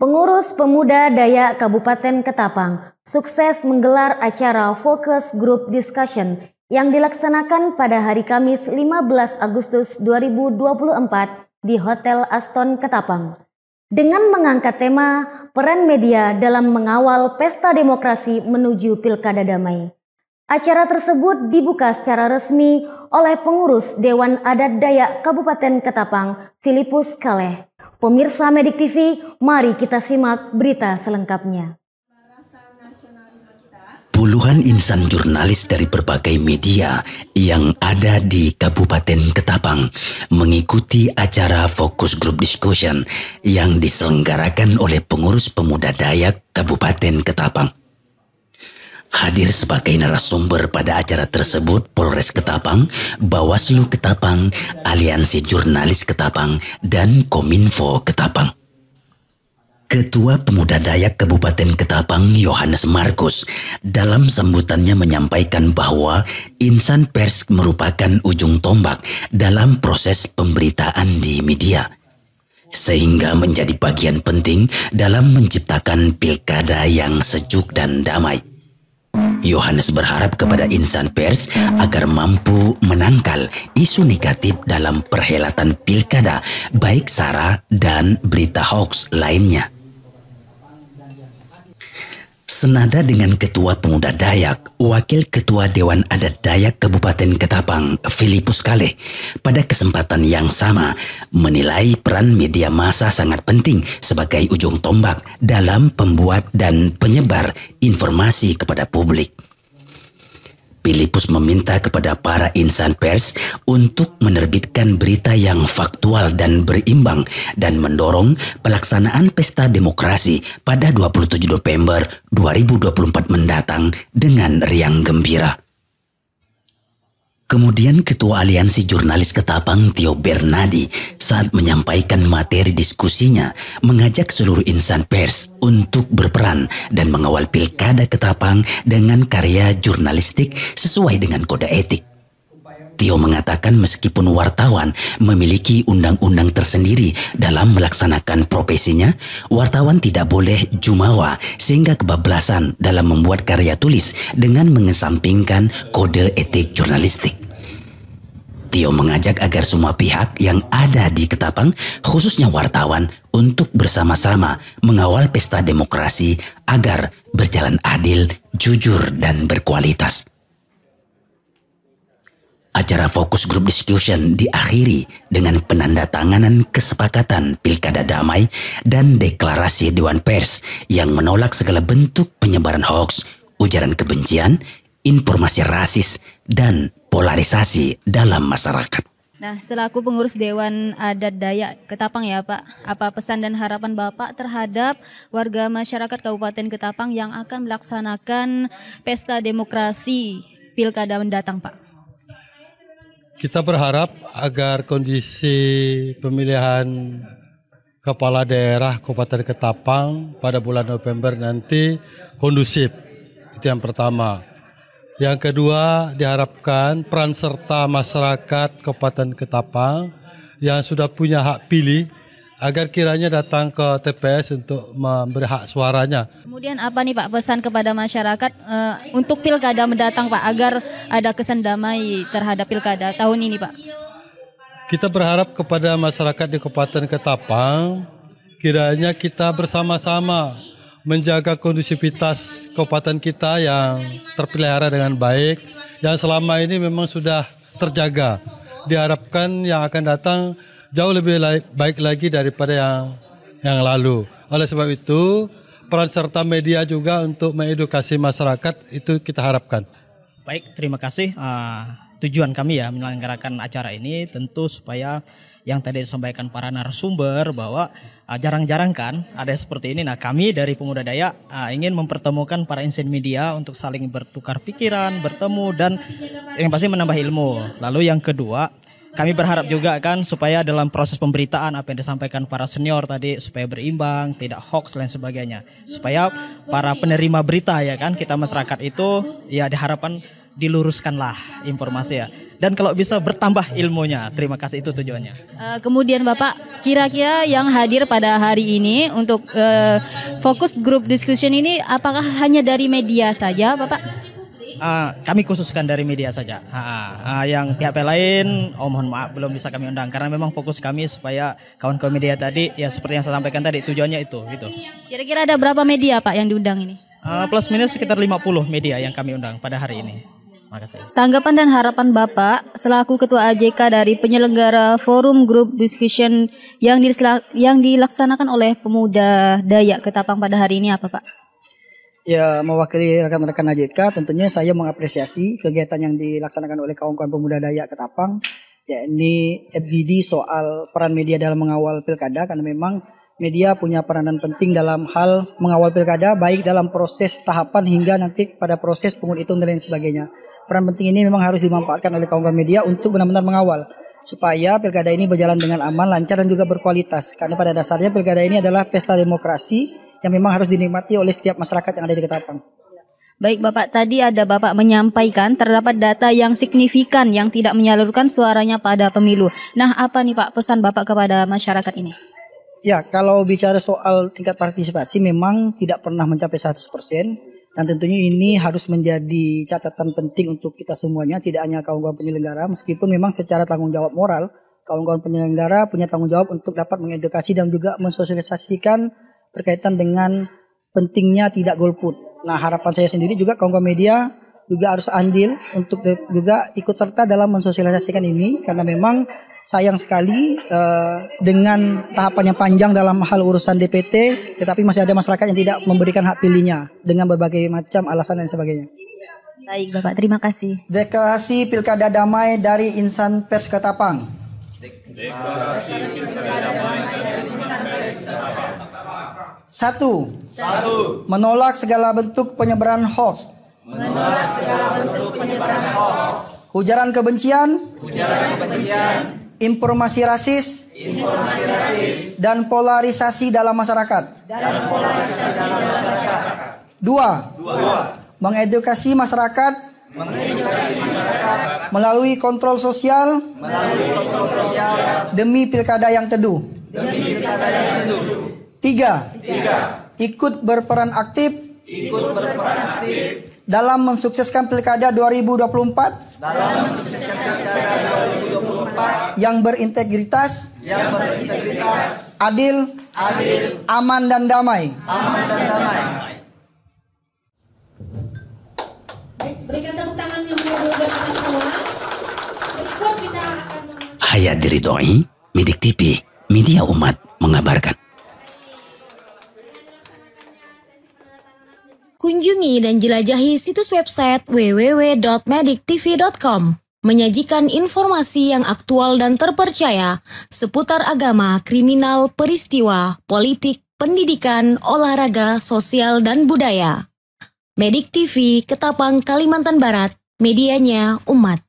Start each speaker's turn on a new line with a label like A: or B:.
A: Pengurus Pemuda Dayak Kabupaten Ketapang sukses menggelar acara Focus Group Discussion yang dilaksanakan pada hari Kamis 15 Agustus 2024 di Hotel Aston Ketapang. Dengan mengangkat tema peran media dalam mengawal pesta demokrasi menuju Pilkada Damai. Acara tersebut dibuka secara resmi oleh pengurus Dewan Adat Dayak Kabupaten Ketapang, Filipus Kaleh. Pemirsa Medik TV, mari kita simak berita selengkapnya.
B: Puluhan insan jurnalis dari berbagai media yang ada di Kabupaten Ketapang mengikuti acara Focus Group Discussion yang diselenggarakan oleh pengurus Pemuda Dayak Kabupaten Ketapang. Hadir sebagai narasumber pada acara tersebut Polres Ketapang, Bawaslu Ketapang, Aliansi Jurnalis Ketapang, dan Kominfo Ketapang. Ketua Pemuda Dayak Kabupaten Ketapang, Yohanes Markus, dalam sambutannya menyampaikan bahwa insan pers merupakan ujung tombak dalam proses pemberitaan di media, sehingga menjadi bagian penting dalam menciptakan pilkada yang sejuk dan damai. Yohanes berharap kepada insan pers agar mampu menangkal isu negatif dalam perhelatan pilkada, baik sara dan berita hoax lainnya. Senada dengan Ketua Pemuda Dayak, Wakil Ketua Dewan Adat Dayak Kabupaten Ketapang, Filipus Kaleh, pada kesempatan yang sama menilai peran media massa sangat penting sebagai ujung tombak dalam pembuat dan penyebar informasi kepada publik. Filipus meminta kepada para insan pers untuk menerbitkan berita yang faktual dan berimbang dan mendorong pelaksanaan pesta demokrasi pada 27 November 2024 mendatang dengan riang gembira. Kemudian Ketua Aliansi Jurnalis Ketapang, Tio Bernadi, saat menyampaikan materi diskusinya, mengajak seluruh insan pers untuk berperan dan mengawal Pilkada Ketapang dengan karya jurnalistik sesuai dengan kode etik. Tio mengatakan meskipun wartawan memiliki undang-undang tersendiri dalam melaksanakan profesinya, wartawan tidak boleh jumawa sehingga kebablasan dalam membuat karya tulis dengan mengesampingkan kode etik jurnalistik. Tio mengajak agar semua pihak yang ada di Ketapang, khususnya wartawan, untuk bersama-sama mengawal pesta demokrasi agar berjalan adil, jujur, dan berkualitas. Acara Focus Group Discussion diakhiri dengan penandatanganan kesepakatan Pilkada Damai dan deklarasi Dewan Pers yang menolak segala bentuk penyebaran hoax, ujaran kebencian, informasi rasis, dan polarisasi dalam masyarakat.
C: Nah, selaku pengurus Dewan Adat Dayak Ketapang ya Pak, apa pesan dan harapan Bapak terhadap warga masyarakat Kabupaten Ketapang yang akan melaksanakan pesta demokrasi Pilkada mendatang Pak?
D: Kita berharap agar kondisi pemilihan kepala daerah Kabupaten Ketapang pada bulan November nanti kondusif. Itu yang pertama. Yang kedua, diharapkan peran serta masyarakat Kabupaten Ketapang yang sudah punya hak pilih agar kiranya datang ke TPS untuk memberi hak suaranya.
C: Kemudian apa nih Pak pesan kepada masyarakat untuk pilkada mendatang Pak agar ada kesan damai terhadap pilkada tahun ini Pak?
D: Kita berharap kepada masyarakat di Kabupaten Ketapang kiranya kita bersama-sama menjaga kondusivitas kabupaten kita yang terpelihara dengan baik, yang selama ini memang sudah terjaga. Diharapkan yang akan datang jauh lebih baik lagi daripada yang lalu. Oleh sebab itu, peran serta media juga untuk mengedukasi masyarakat itu kita harapkan.
E: Baik, terima kasih. Tujuan kami ya menyelenggarakan acara ini tentu supaya yang tadi disampaikan para narasumber bahwa jarang-jarang kan ada seperti ini. Nah, kami dari Pemuda Dayak ingin mempertemukan para insan media untuk saling bertukar pikiran, bertemu, dan yang pasti menambah ilmu. Lalu yang kedua, kami berharap juga kan supaya dalam proses pemberitaan apa yang disampaikan para senior tadi supaya berimbang, tidak hoax dan sebagainya. Supaya para penerima berita ya kan kita masyarakat itu ya diharapkan diluruskanlah informasi ya. Dan kalau bisa bertambah ilmunya. Terima kasih, itu tujuannya.
C: Kemudian Bapak, kira-kira yang hadir pada hari ini untuk fokus group discussion ini apakah hanya dari media saja Bapak?
E: Kami khususkan dari media saja. Yang pihak lain, mohon maaf belum bisa kami undang karena memang fokus kami supaya kawan-kawan media tadi ya seperti yang saya sampaikan tadi tujuannya itu gitu.
C: Kira-kira ada berapa media Pak yang diundang ini?
E: Plus minus sekitar 50 media yang kami undang pada hari ini. Makasih.
C: Tanggapan dan harapan Bapak selaku Ketua AJK dari penyelenggara forum group discussion yang dilaksanakan oleh pemuda Dayak Ketapang pada hari ini apa Pak?
F: Ya, mewakili rekan-rekan AJK, tentunya saya mengapresiasi kegiatan yang dilaksanakan oleh kawan-kawan pemuda Dayak Ketapang, yakni FGD soal peran media dalam mengawal pilkada, karena memang media punya peranan penting dalam hal mengawal pilkada, baik dalam proses tahapan hingga nanti pada proses pengunditan dan lain sebagainya. Peran penting ini memang harus dimanfaatkan oleh kawan-kawan media untuk benar-benar mengawal supaya pilkada ini berjalan dengan aman, lancar dan juga berkualitas. Karena pada dasarnya pilkada ini adalah pesta demokrasi yang memang harus dinikmati oleh setiap masyarakat yang ada di Ketapang.
C: Baik Bapak, tadi ada Bapak menyampaikan terdapat data yang signifikan yang tidak menyalurkan suaranya pada pemilu. Nah, apa nih Pak pesan Bapak kepada masyarakat ini?
F: Ya, kalau bicara soal tingkat partisipasi memang tidak pernah mencapai 100%. Dan tentunya ini harus menjadi catatan penting untuk kita semuanya, tidak hanya kawan-kawan penyelenggara, meskipun memang secara tanggung jawab moral, kawan-kawan penyelenggara punya tanggung jawab untuk dapat mengedukasi dan juga mensosialisasikan berkaitan dengan pentingnya tidak golput. Nah, harapan saya sendiri juga kawan-kawan media juga harus andil untuk juga ikut serta dalam mensosialisasikan ini, karena memang sayang sekali dengan tahapan yang panjang dalam hal urusan DPT, tetapi masih ada masyarakat yang tidak memberikan hak pilihnya dengan berbagai macam alasan dan sebagainya.
C: Baik Bapak, terima kasih.
F: Deklarasi Pilkada Damai dari Insan Pers Ketapang.
G: Deklarasi Pilkada Damai dari Insan Pers Ketapang.
F: 1. Menolak segala bentuk penyebaran hoax. Ujaran kebencian. Informasi rasis, dan polarisasi dalam masyarakat. 2. Mengedukasi masyarakat melalui kontrol sosial demi pilkada yang teduh. 3. Ikut berperan aktif dalam mensukseskan pilkada 2024 yang berintegritas, adil, aman dan damai.
H: Berikan tepuk tangan yang meriah semua. Berikut kita akan
B: Hayat diridhoi, Medik TV, media umat mengabarkan.
A: Kunjungi dan jelajahi situs website www.mediktv.com. Menyajikan informasi yang aktual dan terpercaya seputar agama, kriminal, peristiwa, politik, pendidikan, olahraga, sosial, dan budaya. Medik TV, Ketapang, Kalimantan Barat, medianya umat.